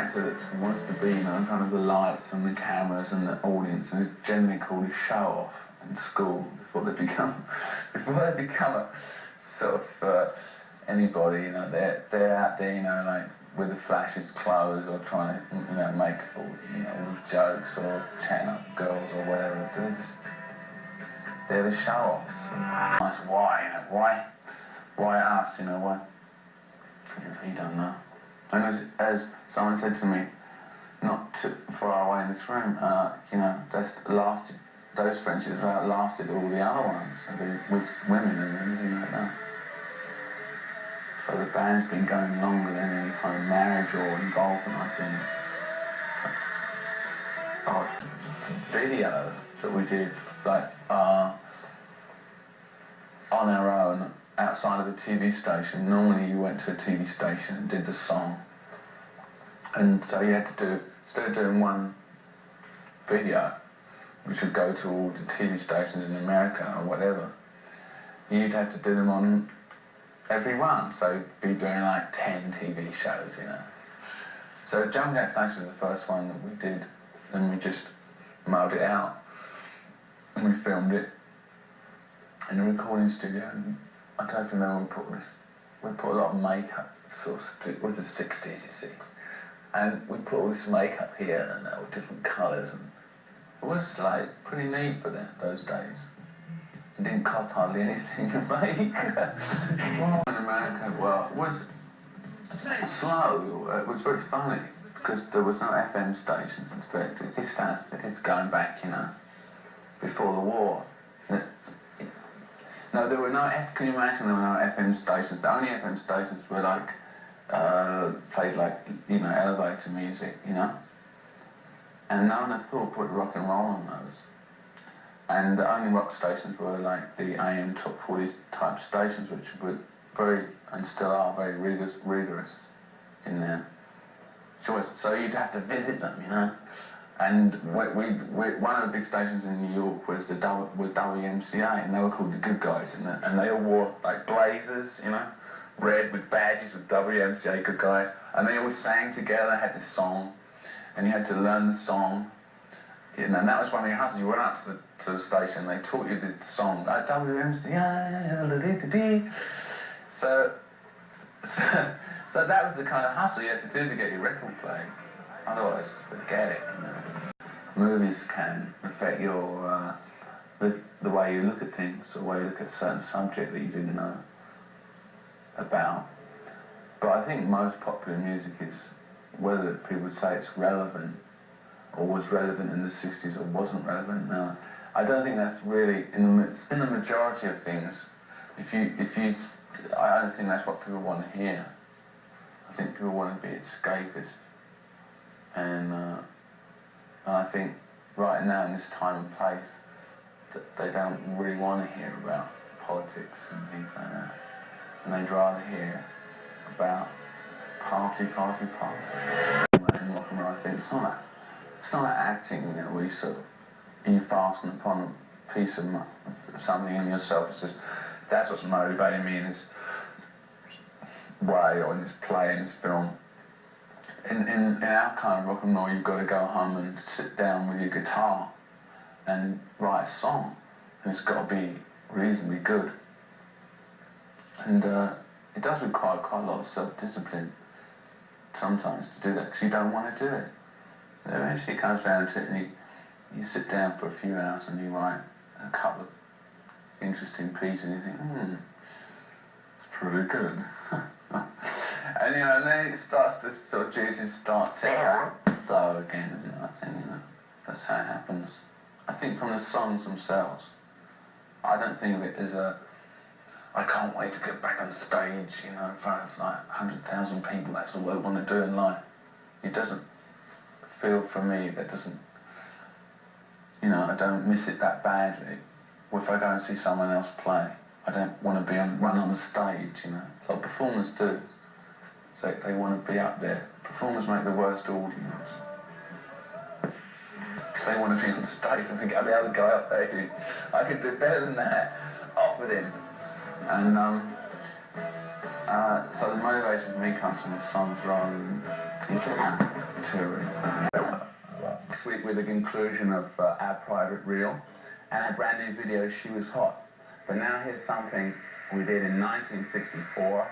actor that wants to be, you know, in front of the lights and the cameras and the audience, and it's generally called a show-off in school before they become a sort of anybody, you know, they're out there, you know, like with the flashiest clothes or trying to, you know, make all, you know, all the jokes or chatting up girls or whatever. They're the show-offs. That's why, you know, why us, you know, why? You don't know. And as someone said to me, not too far away in this room, you know, those friendships outlasted all the other ones with women and everything like that. So the band's been going longer than any kind of marriage or involvement, I think. Oh, video that we did, like, on our own, outside of a TV station. Normally you went to a TV station and did the song. And so you had to do, instead of doing one video, which would go to all the TV stations in America or whatever, you'd have to do them on every one. So you'd be doing like 10 TV shows, you know. So Jumping Jack Flash was the first one that we did, and we just mowed it out. And we filmed it in a recording studio. And I don't know if you remember, we put a lot of makeup, sort of, it was the 60s, you see. And we put all this makeup here and all different colours, and it was like pretty neat for those days. It didn't cost hardly anything to make. In America, well, it was slow. It was very funny because there was no FM stations. In fact, this going back, you know, before the war. No, there were no can you imagine there were no FM stations? The only FM stations were like, played like, you know, elevator music, you know? And no one had thought put rock and roll on those. And the only rock stations were like the AM top 40 type stations, which were very, and still are, very rigorous in their choice. So you'd have to visit them, you know? And one of the big stations in New York was WMCA, and they were called the Good Guys, and they all wore like blazers, you know, red with badges with WMCA Good Guys, and they all sang together, had this song, and you had to learn the song, you know, and that was one of your hustles. You went up to the station, they taught you the song, like WMCA, so that was the kind of hustle you had to do to get your record played. Otherwise, forget it, you know. Movies can affect your, the way you look at things, the way you look at a certain subject that you didn't know about. But I think most popular music is, whether people would say it's relevant, or was relevant in the 60s or wasn't relevant now, I don't think that's really, in the majority of things, I don't think that's what people want to hear. I think people want to be escapist. And I think right now in this time and place, they don't really want to hear about politics and things like that. And they'd rather hear about party. And rock and roll, I think it's not like acting, you know, where you fasten upon a piece of something in yourself. It's just, that's what's motivating me in this way, or in this play, in this film. In our kind of rock and roll, you've got to go home and sit down with your guitar and write a song, and it's got to be reasonably good. And it does require quite a lot of self-discipline sometimes to do that, because you don't want to do it. But eventually it comes down to it, and you sit down for a few hours and you write a couple of interesting pieces, and you think, it's pretty good. And, you know, and then it starts, the sort of juices start to flow again, and I think, you know, that's how it happens. I think from the songs themselves, I don't think of it as I can't wait to get back on stage, you know, in front of like 100,000 people, that's all I want to do in life. It doesn't feel, for me, that doesn't, you know, I don't miss it that badly. Or if I go and see someone else play, I don't want to run on the stage, you know. So performers do. So they want to be up there. Performers make the worst audience. Because they want to be on stage and think, I'll be able to go up there. I could do better than that. Off with him. And so the motivation for me comes from the songs rather than material. Next week with the conclusion of our private reel and our brand new video, She Was Hot. But now here's something we did in 1964,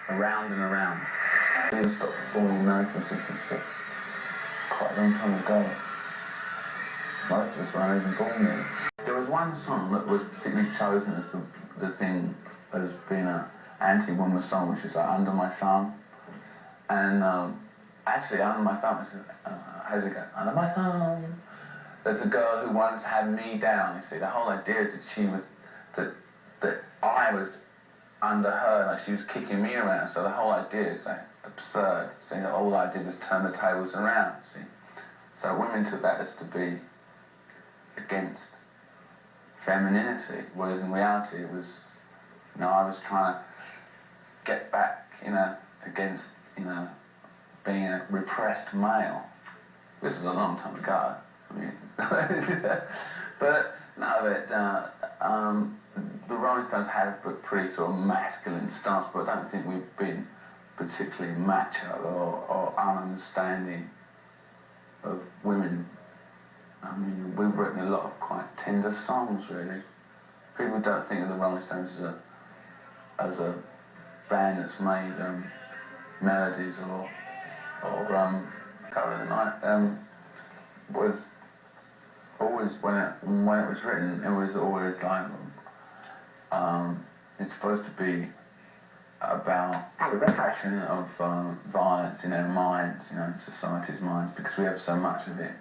Around and Around. We stopped performing in 1966. Quite a long time ago. Most of us weren't even born then. There was one song that was particularly chosen as the thing as being an anti-woman song, which is like Under My Thumb. And actually, Under My Thumb, how's it go? Under My Thumb. There's a girl who once had me down, you see. The whole idea is that she was, that I was under her, like she was kicking me around. So the whole idea is like absurd, saying that all I did was turn the tables around, see. So women took that as to be against femininity, whereas in reality it was, you know, I was trying to get back, you know, against, you know, being a repressed male. This was a long time ago. I mean, but no, the Rolling Stones had a pretty sort of masculine stance, but I don't think we've been particularly macho or ununderstanding of women. I mean, we've written a lot of quite tender songs, really. People don't think of the Rolling Stones as a band that's made melodies or Color of the Night was always, when it was written, it was always like, it's supposed to be about the repression of violence in our minds, you know, in society's minds, because we have so much of it.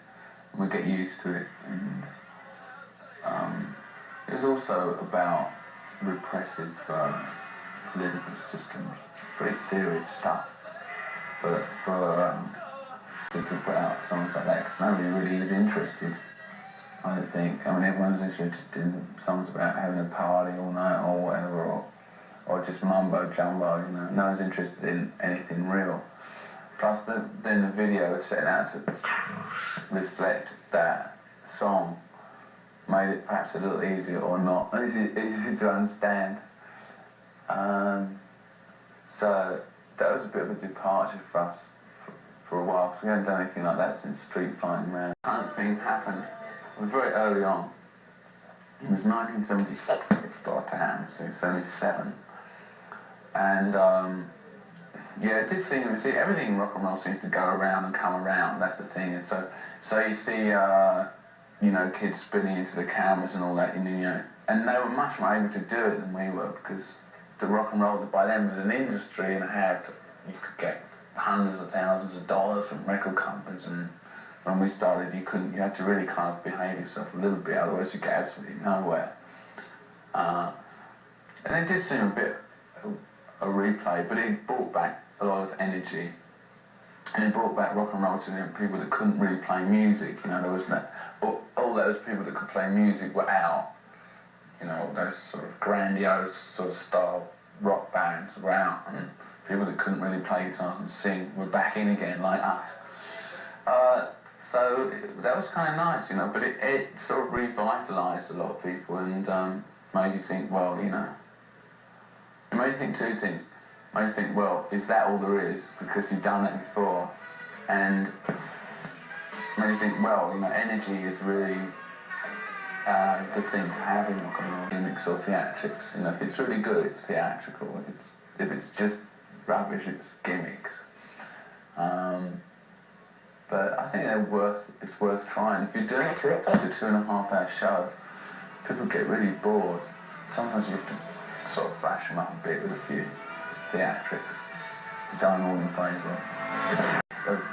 We get used to it, and it was also about repressive political systems, pretty serious stuff. But for to put out songs like that, because nobody really is interested, I don't think. I mean, everyone's interested in songs about having a party all night or whatever, or just mumbo jumbo, you know. No one's interested in anything real. Plus, then the video was set out to reflect that song, made it perhaps a little easier or not easy to understand. So that was a bit of a departure for us for a while, because we hadn't done anything like that since Street Fighting Man. Kind of thing happened. It was very early on. It was 1976 it started to happen, so it's only 7. And yeah, it did seem, you see, everything in rock and roll seems to go around and come around, that's the thing. And so you see, you know, kids spinning into the cameras and all that, you know, and they were much more able to do it than we were, because the rock and roll by then was an industry, and you could get hundreds of thousands of dollars from record companies, and when we started, you had to really kind of behave yourself a little bit, otherwise you get absolutely nowhere. And it did seem a bit a replay, but it brought back a lot of energy, and it brought back rock and roll to the people that couldn't really play music. You know, there was all those people that could play music were out. You know, those sort of grandiose sort of style rock bands were out, and people that couldn't really play guitars and sing were back in again, like us. So that was kind of nice, you know, but it sort of revitalised a lot of people, and made you think, well, you know, it made you think two things. It made you think, well, is that all there is? Because you've done that before. And it made you think, well, you know, energy is really a good thing to have in rock and roll. Gimmicks or theatrics. You know, if it's really good, it's theatrical. If it's just rubbish, it's gimmicks. But I think it's worth trying. If you do it to a 2.5-hour show, people get really bored. Sometimes you have to sort of flash them up a bit with a few theatrics. Done all in favour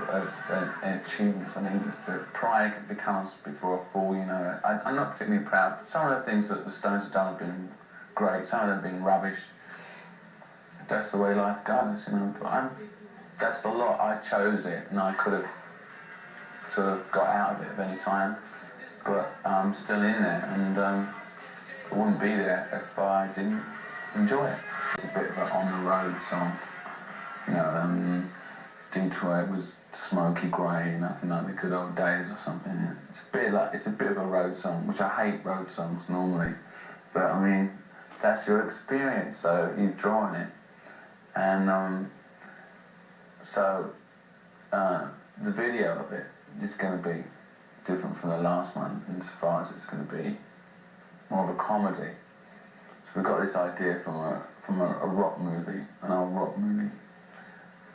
of achievements. I mean, pride becomes before a fall, you know. I'm not particularly proud. Some of the things that the Stones have done have been great, some of them have been rubbish. That's the way life goes, you know. But that's the lot. I chose it, and I could have sort of got out of it at any time, but I'm still in there, and I wouldn't be there if I didn't enjoy it. It's a bit of an on-the-road song, you know. Detroit was smoky grey, nothing like the good old days or something. It's a bit of a road song, which I hate road songs normally, but I mean, that's your experience, so you've drawn it, and the video of it is going to be different from the last one insofar as it's going to be more of a comedy. So we got this idea from a rock movie, an old rock movie,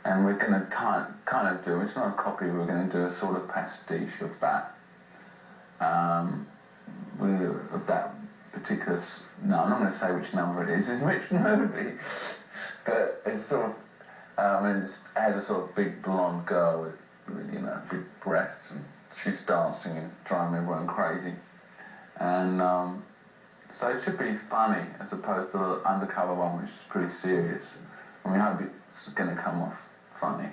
and we're going to kind of do, it's not a copy, we're going to do a sort of pastiche of that, of that particular, no, I'm not going to say which number it is in which movie, but it's sort of, it has a sort of big blonde girl with, you know, big breasts, and she's dancing and driving everyone crazy. And so it should be funny as opposed to the undercover one, which is pretty serious. And we hope it's going to come off funny.